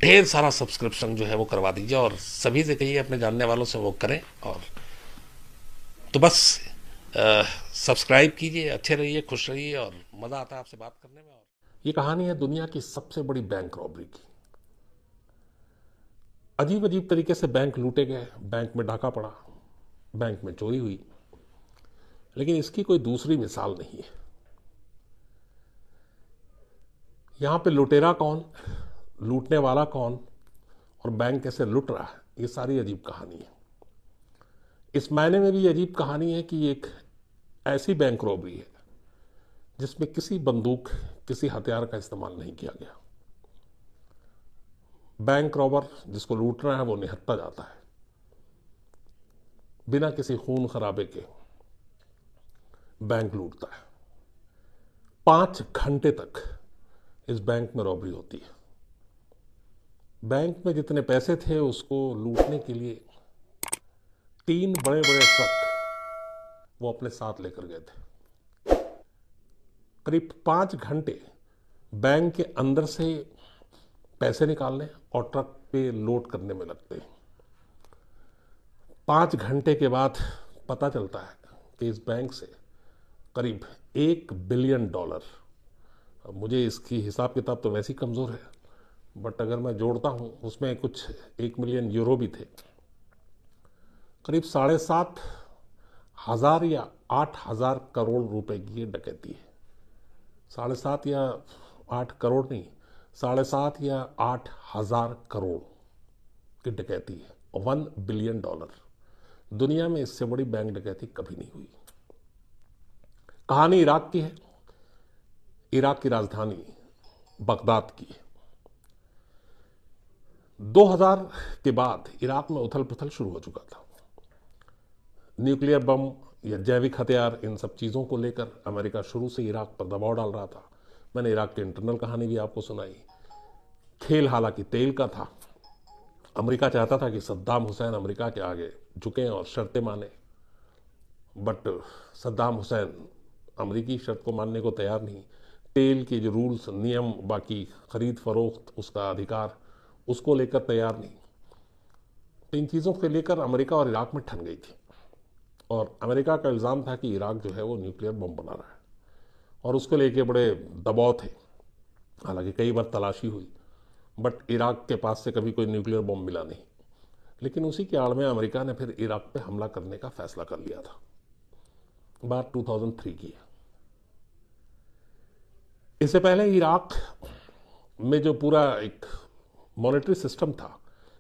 ढेर सारा सब्सक्रिप्शन जो है वो करवा दीजिए और सभी से कहिए अपने जानने वालों से वो करें। और तो बस सब्सक्राइब कीजिए, अच्छे रहिए, खुश रहिए और मज़ा आता है आपसे बात करने में। और ये कहानी है दुनिया की सबसे बड़ी बैंक रॉबरी की। अजीब अजीब तरीके से बैंक लूटे गए, बैंक में डाका पड़ा, बैंक में चोरी हुई, लेकिन इसकी कोई दूसरी मिसाल नहीं है। यहां पे लुटेरा कौन, लूटने वाला कौन और बैंक कैसे लुट रहा है, ये सारी अजीब कहानी है। इस मायने में भी अजीब कहानी है कि एक ऐसी बैंक रॉबरी है जिसमें किसी बंदूक, किसी हथियार का इस्तेमाल नहीं किया गया। बैंक रॉबर जिसको लूटना है वो निहत्था जाता है, बिना किसी खून खराबे के बैंक लूटता है। 5 घंटे तक इस बैंक में रॉबरी होती है। बैंक में जितने पैसे थे उसको लूटने के लिए 3 बड़े बड़े ट्रक वो अपने साथ लेकर गए थे। करीब 5 घंटे बैंक के अंदर से पैसे निकालने और ट्रक पे लोड करने में लगते हैं। 5 घंटे के बाद पता चलता है कि इस बैंक से करीब $1 बिलियन, मुझे इसकी हिसाब किताब तो वैसी कमज़ोर है, बट अगर मैं जोड़ता हूँ उसमें कुछ 1 मिलियन यूरो भी थे। करीब 7,500 या 8,000 करोड़ रुपए की ये डकैती है। 7.5 या 8 करोड़ नहीं, 7.5 या 8,000 करोड़ की डकैती है। $1 बिलियन। दुनिया में इससे बड़ी बैंक डकैती कभी नहीं हुई। कहानी इराक की है, इराक की राजधानी बगदाद की है। 2000 के बाद इराक में उथल पुथल शुरू हो चुका था। न्यूक्लियर बम या जैविक हथियार, इन सब चीज़ों को लेकर अमेरिका शुरू से इराक पर दबाव डाल रहा था। मैंने इराक की इंटरनल कहानी भी आपको सुनाई। खेल हालांकि तेल का था। अमेरिका चाहता था कि सद्दाम हुसैन अमेरिका के आगे झुकें और शर्तें माने, बट सद्दाम हुसैन अमेरिकी शर्त को मानने को तैयार नहीं। तेल के जो रूल्स, नियम, बाकी खरीद फरोख्त, उसका अधिकार, उसको लेकर तैयार नहीं। तो इन चीज़ों को लेकर अमेरिका और इराक में ठन गई थी। और अमेरिका का इल्ज़ाम था कि इराक जो है वो न्यूक्लियर बम बना रहा है और उसको लेके बड़े दबाव थे। हालांकि कई बार तलाशी हुई, बट इराक के पास से कभी कोई न्यूक्लियर बम मिला नहीं। लेकिन उसी के आड़ में अमेरिका ने फिर इराक पे हमला करने का फैसला कर लिया था। बात 2003 की है। इससे पहले इराक में जो पूरा एक मॉनेटरी सिस्टम था,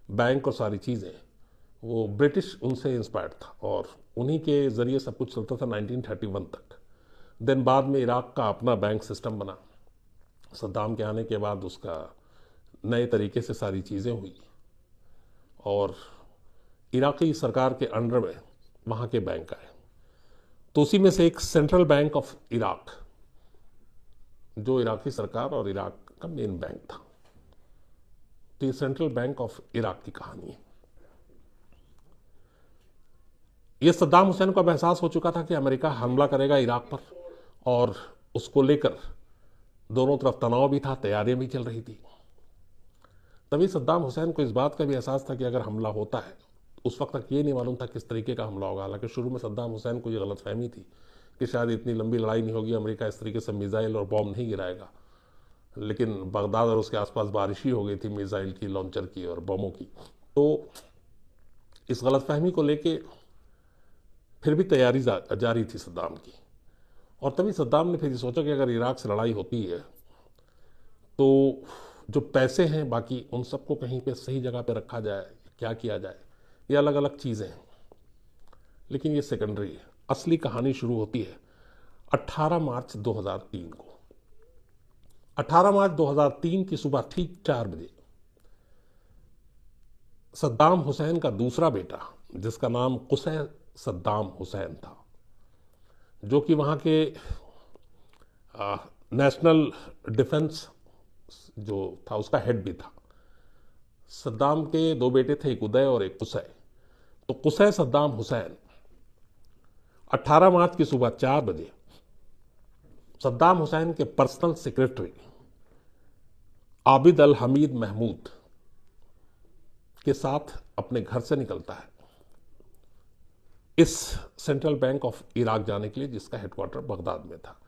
बैंक और सारी चीज़ें, वो ब्रिटिश उनसे इंस्पायर्ड था और उन्हीं के ज़रिए सब कुछ चलता था 1931 तक। देन बाद में इराक का अपना बैंक सिस्टम बना। सद्दाम के आने के बाद उसका नए तरीके से सारी चीज़ें हुई और इराकी सरकार के अंडर में वहाँ के बैंक आए। तो उसी में से एक सेंट्रल बैंक ऑफ इराक, जो इराकी सरकार और इराक का मेन बैंक था। तो ये सेंट्रल बैंक ऑफ इराक की कहानी है। ये सद्दाम हुसैन को अब एहसास हो चुका था कि अमेरिका हमला करेगा इराक पर, और उसको लेकर दोनों तरफ तनाव भी था, तैयारियां भी चल रही थी। तभी सद्दाम हुसैन को इस बात का भी एहसास था कि अगर हमला होता है, उस वक्त तक ये नहीं मालूम था किस तरीके का हमला होगा। हालांकि शुरू में सद्दाम हुसैन को ये गलतफहमी थी कि शायद इतनी लंबी लड़ाई नहीं होगी, अमेरिका इस तरीके से मिसाइल और बॉम्ब नहीं गिराएगा। लेकिन बगदाद और उसके आसपास बारिश ही हो गई थी मिसाइल की, लॉन्चर की और बमों की। तो इस गलतफहमी को लेके फिर भी तैयारी जारी थी सद्दाम की। और तभी सद्दाम ने फिर सोचा कि अगर इराक से लड़ाई होती है तो जो पैसे हैं बाकी, उन सबको कहीं पे सही जगह पे रखा जाए, क्या किया जाए, ये अलग अलग चीज़ें हैं। लेकिन ये सेकेंडरी है। असली कहानी शुरू होती है 18 मार्च 2003 को। 18 मार्च 2003 की सुबह ठीक 4 बजे सद्दाम हुसैन का दूसरा बेटा, जिसका नाम कुसै सद्दाम हुसैन था, जो कि वहाँ के नेशनल डिफेंस जो था उसका हेड भी था। सद्दाम के 2 बेटे थे, एक उदय और एक कुसै। तो कुसै सद्दाम हुसैन 18 मार्च की सुबह 4 बजे सद्दाम हुसैन के पर्सनल सेक्रेटरी आबिद अल हमीद महमूद के साथ अपने घर से निकलता है इस सेंट्रल बैंक ऑफ इराक जाने के लिए, जिसका हेडक्वार्टर बगदाद में था,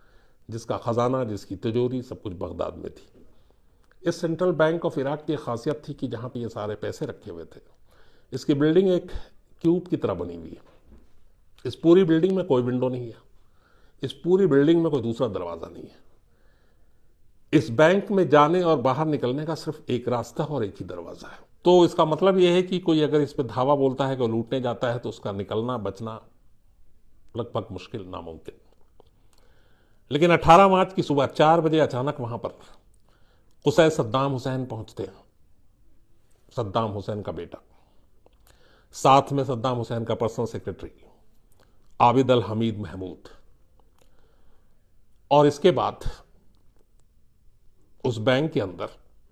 जिसका खजाना, जिसकी तिजोरी सब कुछ बगदाद में थी। इस सेंट्रल बैंक ऑफ इराक की खासियत थी कि जहाँ पे ये सारे पैसे रखे हुए थे, इसकी बिल्डिंग एक क्यूब की तरह बनी हुई है। इस पूरी बिल्डिंग में कोई विंडो नहीं है, इस पूरी बिल्डिंग में कोई दूसरा दरवाज़ा नहीं है। इस बैंक में जाने और बाहर निकलने का सिर्फ एक रास्ता और एक ही दरवाज़ा है। तो इसका मतलब यह है कि कोई अगर इस पर धावा बोलता है कि लूटने जाता है तो उसका निकलना बचना लगभग मुश्किल, नामुमकिन। लेकिन 18 मार्च की सुबह 4 बजे अचानक वहां पर कुसै सद्दाम हुसैन पहुंचते हैं, सद्दाम हुसैन का बेटा, साथ में सद्दाम हुसैन का पर्सनल सेक्रेटरी आबिद अल हमीद महमूद, और इसके बाद उस बैंक के अंदर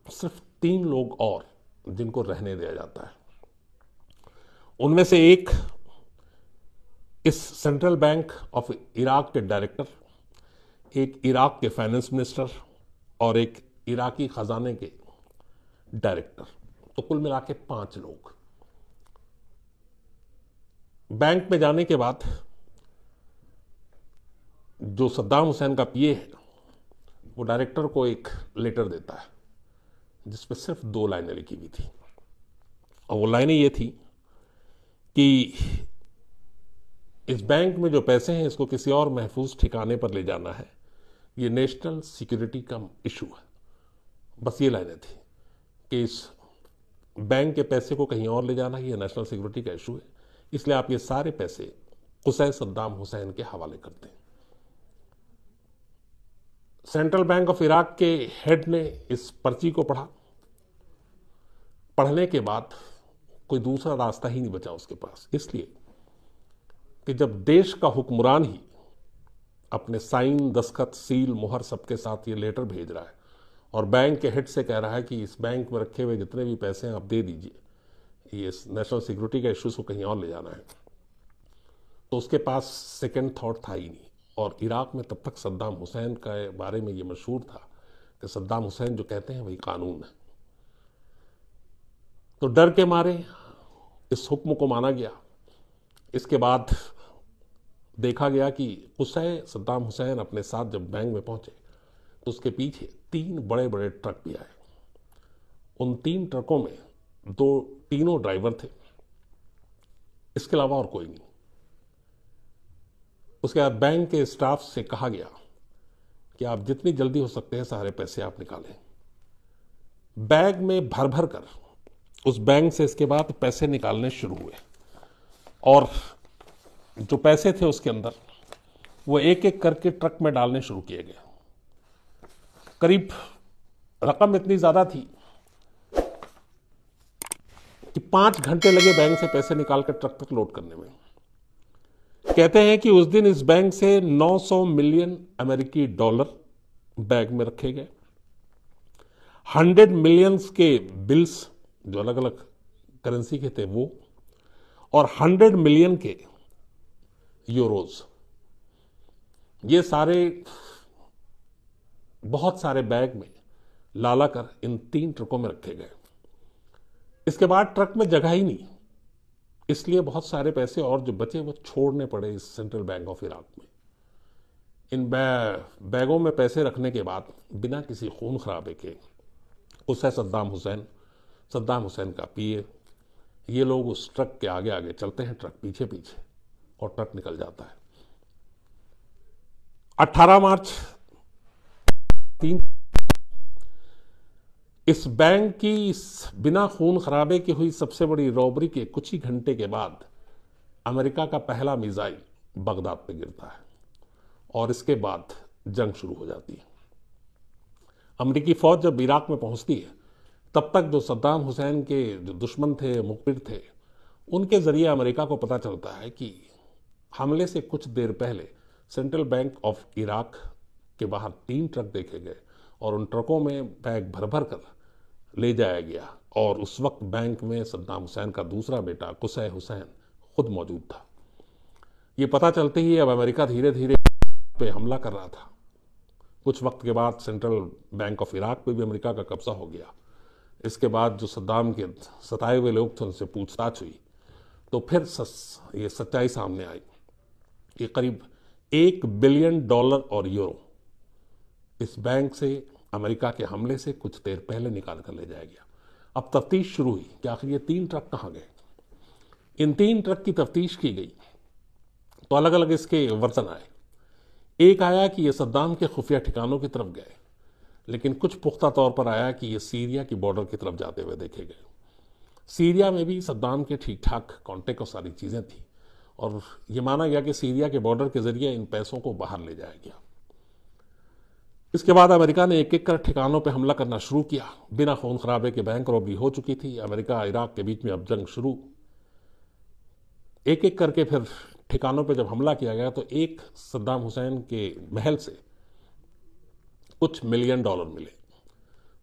सिर्फ 3 लोग और जिनको रहने दिया जाता है। उनमें से एक इस सेंट्रल बैंक ऑफ इराक के डायरेक्टर, एक इराक के फाइनेंस मिनिस्टर और एक इराकी खजाने के डायरेक्टर, तो कुल मिला के 5 लोग। बैंक में जाने के बाद जो सद्दाम हुसैन का पीए है वो डायरेक्टर को एक लेटर देता है जिसमें सिर्फ 2 लाइनें लिखी हुई थी, और वो लाइनें ये थी कि इस बैंक में जो पैसे हैं इसको किसी और महफूज ठिकाने पर ले जाना है, ये नेशनल सिक्योरिटी का इशू है। बस ये लाइनें थी कि इस बैंक के पैसे को कहीं और ले जाना, ये नेशनल सिक्योरिटी का इशू है, इसलिए आप ये सारे पैसे कुसै सद्दाम हुसैन के हवाले कर दें। सेंट्रल बैंक ऑफ इराक के हेड ने इस पर्ची को पढ़ा। पढ़ने के बाद कोई दूसरा रास्ता ही नहीं बचा उसके पास, इसलिए कि जब देश का हुक्मरान ही अपने साइन, दस्तखत, सील, मुहर सबके साथ ये लेटर भेज रहा है और बैंक के हेड से कह रहा है कि इस बैंक में रखे हुए जितने भी पैसे हैं आप दे दीजिए, ये नेशनल सिक्योरिटी का इश्यूज को कहीं और ले जाना है, तो उसके पास सेकंड थॉट था ही नहीं। और इराक में तब तक सद्दाम हुसैन के बारे में ये मशहूर था कि सद्दाम हुसैन जो कहते हैं वही कानून है। तो डर के मारे इस हुक्म को माना गया। इसके बाद देखा गया कि कुसै सद्दाम हुसैन अपने साथ जब बैंक में पहुंचे तो उसके पीछे 3 बड़े बड़े ट्रक भी आए। उन 3 ट्रकों में तीनों ड्राइवर थे, इसके अलावा और कोई नहीं। उसके बाद बैंक के स्टाफ से कहा गया कि आप जितनी जल्दी हो सकते हैं सारे पैसे आप निकालें। बैग में भर भर कर उस बैंक से इसके बाद पैसे निकालने शुरू हुए, और जो पैसे थे उसके अंदर वो एक एक करके ट्रक में डालने शुरू किए गए। करीब रकम इतनी ज्यादा थी कि 5 घंटे लगे बैंक से पैसे निकालकर ट्रक तक लोड करने में। कहते हैं कि उस दिन इस बैंक से 900 मिलियन अमेरिकी डॉलर बैग में रखे गए, 100 मिलियंस के बिल्स जो अलग अलग करेंसी के थे वो, और 100 मिलियन के यूरोज, ये सारे बहुत सारे बैग में लाला कर इन 3 ट्रकों में रखे गए। इसके बाद ट्रक में जगह ही नहीं, इसलिए बहुत सारे पैसे और जो बचे वो छोड़ने पड़े इस सेंट्रल बैंक ऑफ इराक में। इन बैगों में पैसे रखने के बाद बिना किसी खून खराबे के कुसै सद्दाम हुसैन का पीए, ये लोग उस ट्रक के आगे आगे चलते हैं, ट्रक पीछे पीछे, और ट्रक निकल जाता है। 18 मार्च 3 इस बैंक की बिना खून खराबे की हुई सबसे बड़ी रॉबरी के कुछ ही घंटे के बाद अमेरिका का पहला मिसाइल बगदाद पे गिरता है, और इसके बाद जंग शुरू हो जाती है। अमेरिकी फौज जब इराक में पहुंचती है तब तक जो सद्दाम हुसैन के जो दुश्मन थे, मुखबिर थे, उनके जरिए अमेरिका को पता चलता है कि हमले से कुछ देर पहले सेंट्रल बैंक ऑफ इराक के बाहर 3 ट्रक देखे गए, और उन ट्रकों में बैग भर भर कर ले जाया गया, और उस वक्त बैंक में सद्दाम हुसैन का दूसरा बेटा कुसै हुसैन खुद मौजूद था। ये पता चलते ही अब अमेरिका धीरे धीरे पे हमला कर रहा था। कुछ वक्त के बाद सेंट्रल बैंक ऑफ इराक पे भी अमेरिका का कब्जा हो गया। इसके बाद जो सद्दाम के सताए हुए लोग थे उनसे पूछताछ हुई, तो फिर ये सच्चाई सामने आई कि करीब $1 बिलियन और यूरो इस बैंक से अमेरिका के हमले से कुछ देर पहले निकाल कर ले जाया गया। अब तफ्तीश शुरू हुई कि आखिर ये 3 ट्रक कहाँ गए। इन 3 ट्रक की तफ्तीश की गई तो अलग अलग इसके वर्जन आए। एक आया कि ये सद्दाम के खुफिया ठिकानों की तरफ गए, लेकिन कुछ पुख्ता तौर पर आया कि ये सीरिया की बॉर्डर की तरफ जाते हुए देखे गए। सीरिया में भी सद्दाम के ठीक ठाक कॉन्टेक्ट और सारी चीज़ें थी, और ये माना गया कि सीरिया के बॉर्डर के जरिए इन पैसों को बाहर ले जाया गया। इसके बाद अमेरिका ने एक एक कर ठिकानों पर हमला करना शुरू किया। बिना खून खराबे के बैंक रॉबरी हो चुकी थी। अमेरिका इराक के बीच में अब जंग शुरू। एक एक करके फिर ठिकानों पे जब हमला किया गया तो एक सद्दाम हुसैन के महल से कुछ $1 मिलियन मिले।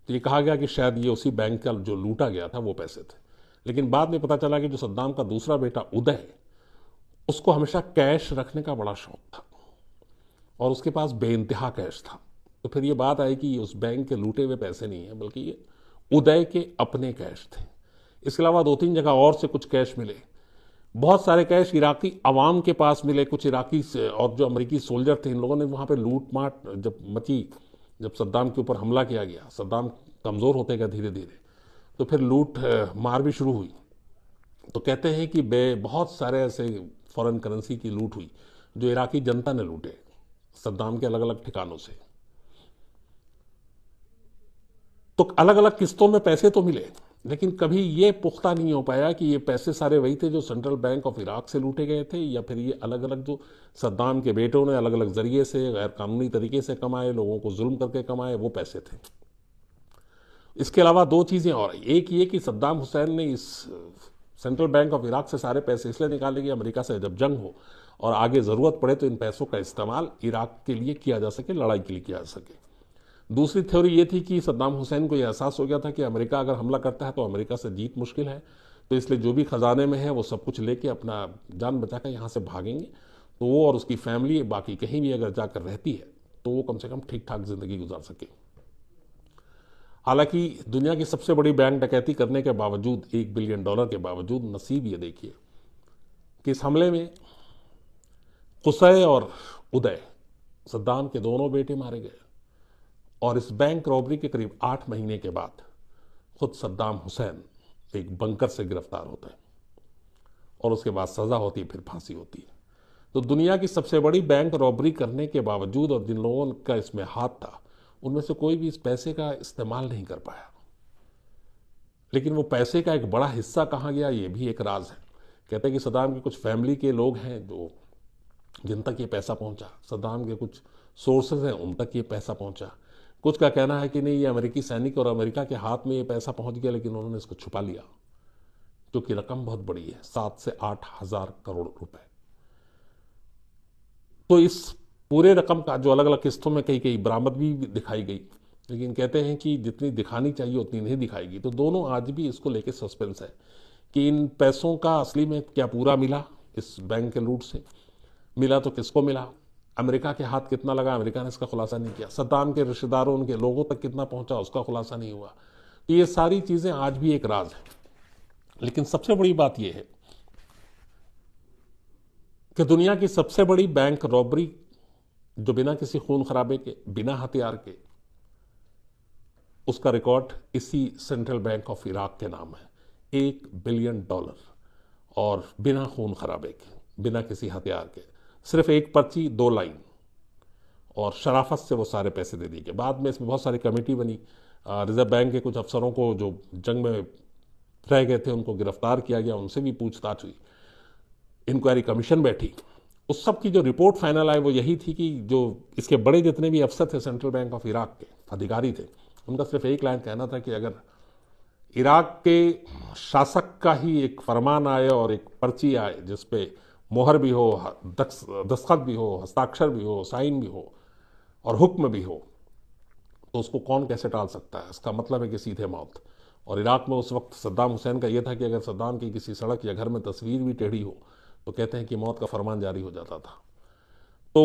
तो ये कहा गया कि शायद ये उसी बैंक का जो लूटा गया था वो पैसे थे। लेकिन बाद में पता चला कि जो सद्दाम का दूसरा बेटा उदय, उसको हमेशा कैश रखने का बड़ा शौक था और उसके पास बेइंतहा कैश था। तो फिर ये बात आई कि ये उस बैंक के लूटे हुए पैसे नहीं है, बल्कि ये उदय के अपने कैश थे। इसके अलावा 2-3 जगह और से कुछ कैश मिले। बहुत सारे कैश इराकी अवाम के पास मिले। कुछ इराकी और जो अमेरिकी सोल्जर थे, इन लोगों ने वहाँ पे लूट माट जब मची, जब सद्दाम के ऊपर हमला किया गया, सद्दाम कमज़ोर होते गया धीरे धीरे, तो फिर लूट मार भी शुरू हुई। तो कहते हैं कि बहुत सारे ऐसे फॉरेन करेंसी की लूट हुई जो इराकी जनता ने लूटे सद्दाम के अलग अलग ठिकानों से। तो अलग अलग किस्तों में पैसे तो मिले, लेकिन कभी ये पुख्ता नहीं हो पाया कि ये पैसे सारे वही थे जो सेंट्रल बैंक ऑफ इराक से लूटे गए थे, या फिर ये अलग अलग जो सद्दाम के बेटों ने अलग अलग जरिए से गैर कानूनी तरीके से कमाए, लोगों को जुल्म करके कमाए, वो पैसे थे। इसके अलावा 2 चीज़ें और आई। एक ये कि सद्दाम हुसैन ने इस सेंट्रल बैंक ऑफ इराक से सारे पैसे इसलिए निकाले कि अमेरिका से जब जंग हो और आगे ज़रूरत पड़े तो इन पैसों का इस्तेमाल इराक के लिए किया जा सके, लड़ाई के लिए किया जा सके। दूसरी थ्योरी ये थी कि सद्दाम हुसैन को यह एहसास हो गया था कि अमेरिका अगर हमला करता है तो अमेरिका से जीत मुश्किल है, तो इसलिए जो भी खजाने में है वो सब कुछ लेके अपना जान बचाकर यहाँ से भागेंगे, तो वो और उसकी फैमिली बाकी कहीं भी अगर जाकर रहती है तो वो कम से कम ठीक ठाक जिंदगी गुजार सके। हालांकि दुनिया की सबसे बड़ी बैंक डकैती करने के बावजूद, $1 बिलियन के बावजूद, नसीब ये देखिए कि इस हमले में कुसै और उदय, सद्दाम के दोनों बेटे मारे गए, और इस बैंक रॉबरी के करीब 8 महीने के बाद खुद सद्दाम हुसैन एक बंकर से गिरफ्तार होता है और उसके बाद सजा होती है, फिर फांसी होती है। तो दुनिया की सबसे बड़ी बैंक रॉबरी करने के बावजूद और जिन लोगों का इसमें हाथ था, उनमें से कोई भी इस पैसे का इस्तेमाल नहीं कर पाया। लेकिन वो पैसे का एक बड़ा हिस्सा कहाँ गया, ये भी एक राज है। कहते हैं कि सद्दाम के कुछ फैमिली के लोग हैं जो जिन तक ये पैसा पहुंचा, सद्दाम के कुछ सोर्सेज हैं उन तक ये पैसा पहुंचा। कुछ का कहना है कि नहीं, ये अमेरिकी सैनिक और अमेरिका के हाथ में ये पैसा पहुंच गया, लेकिन उन्होंने इसको छुपा लिया, क्योंकि रकम बहुत बड़ी है, 7 से 8 हजार करोड़ रुपए। तो इस पूरे रकम का जो अलग अलग किस्तों में कई बरामद भी दिखाई गई, लेकिन कहते हैं कि जितनी दिखानी चाहिए उतनी नहीं दिखाएगी। तो दोनों आज भी इसको लेके सस्पेंस है कि इन पैसों का असली में क्या पूरा मिला, इस बैंक के लूट से मिला तो किसको मिला, अमेरिका के हाथ कितना लगा, अमेरिका ने इसका खुलासा नहीं किया, सद्दाम के रिश्तेदारों, उनके लोगों तक कितना पहुंचा, उसका खुलासा नहीं हुआ। तो ये सारी चीजें आज भी एक राज है। लेकिन सबसे बड़ी बात यह है कि दुनिया की सबसे बड़ी बैंक रॉबरी जो बिना किसी खून खराबे के, बिना हथियार के, उसका रिकॉर्ड इसी सेंट्रल बैंक ऑफ इराक के नाम है। $1 बिलियन और बिना खून खराबे के, बिना किसी हथियार के, सिर्फ एक पर्ची, 2 लाइन, और शराफत से वो सारे पैसे दे दिए गए। बाद में इसमें बहुत सारी कमेटी बनी, रिजर्व बैंक के कुछ अफसरों को जो जंग में रह गए थे उनको गिरफ्तार किया गया, उनसे भी पूछताछ हुई, इंक्वायरी कमीशन बैठी। उस सब की जो रिपोर्ट फाइनल आई वो यही थी कि जो इसके बड़े जितने भी अफसर थे सेंट्रल बैंक ऑफ इराक के, अधिकारी थे, उनका सिर्फ एक लाइन कहना था कि अगर इराक के शासक का ही एक फरमान आए और एक पर्ची आए जिसपे मोहर भी हो, दस्तखत भी हो, हस्ताक्षर भी हो, साइन भी हो और हुक्म भी हो, तो उसको कौन कैसे टाल सकता है। इसका मतलब है कि सीधे मौत। और इराक में उस वक्त सद्दाम हुसैन का यह था कि अगर सद्दाम की किसी सड़क या घर में तस्वीर भी टेढ़ी हो तो कहते हैं कि मौत का फरमान जारी हो जाता था। तो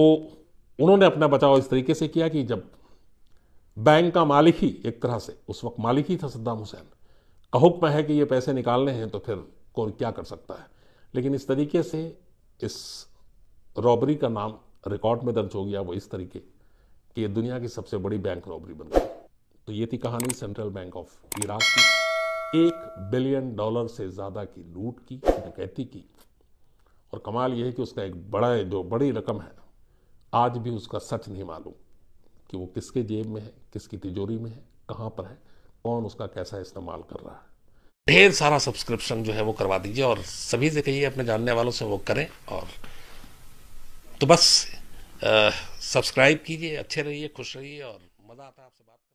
उन्होंने अपना बचाव इस तरीके से किया कि जब बैंक का मालिक ही एक तरह से, उस वक्त मालिक ही था सद्दाम हुसैन, का हुक्म है कि ये पैसे निकालने हैं तो फिर कौन क्या कर सकता है। लेकिन इस तरीके से इस रॉबरी का नाम रिकॉर्ड में दर्ज हो गया वो इस तरीके कि ये दुनिया की सबसे बड़ी बैंक रॉबरी बन गई। तो ये थी कहानी सेंट्रल बैंक ऑफ इराक की। $1 बिलियन से ज़्यादा की लूट की, डकैती की। और कमाल ये है कि उसका एक बड़ी रकम है, आज भी उसका सच नहीं मालूम कि वो किसके जेब में है, किसकी तिजोरी में है, कहाँ पर है, कौन उसका कैसा इस्तेमाल कर रहा है। ढेर सारा सब्सक्रिप्शन जो है वो करवा दीजिए और सभी से कहिए अपने जानने वालों से वो करें। और तो बस सब्सक्राइब कीजिए, अच्छे रहिए, खुश रहिए और मज़ा आता है आपसे बात करने में।